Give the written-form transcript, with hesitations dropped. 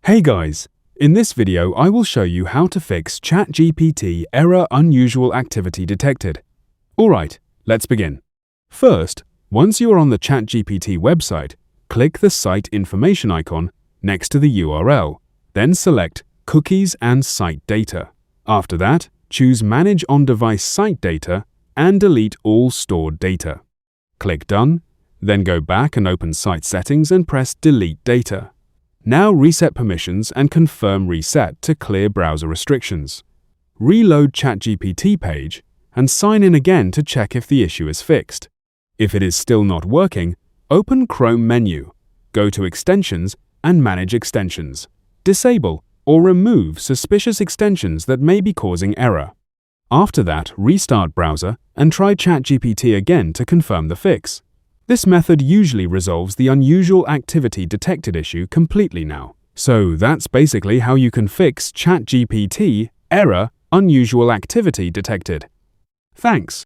Hey guys, in this video I will show you how to fix ChatGPT error unusual activity detected. Alright, let's begin. First, once you are on the ChatGPT website, click the site information icon next to the URL, then select Cookies and Site Data. After that, choose Manage on-device site data and delete all stored data. Click Done, then go back and open Site Settings and press Delete Data. Now reset permissions and confirm Reset to clear browser restrictions. Reload ChatGPT page and sign in again to check if the issue is fixed. If it is still not working, open Chrome menu, go to Extensions and Manage Extensions. Disable or remove suspicious extensions that may be causing error. After that, restart browser and try ChatGPT again to confirm the fix. This method usually resolves the unusual activity detected issue completely now. So that's basically how you can fix ChatGPT error unusual activity detected. Thanks.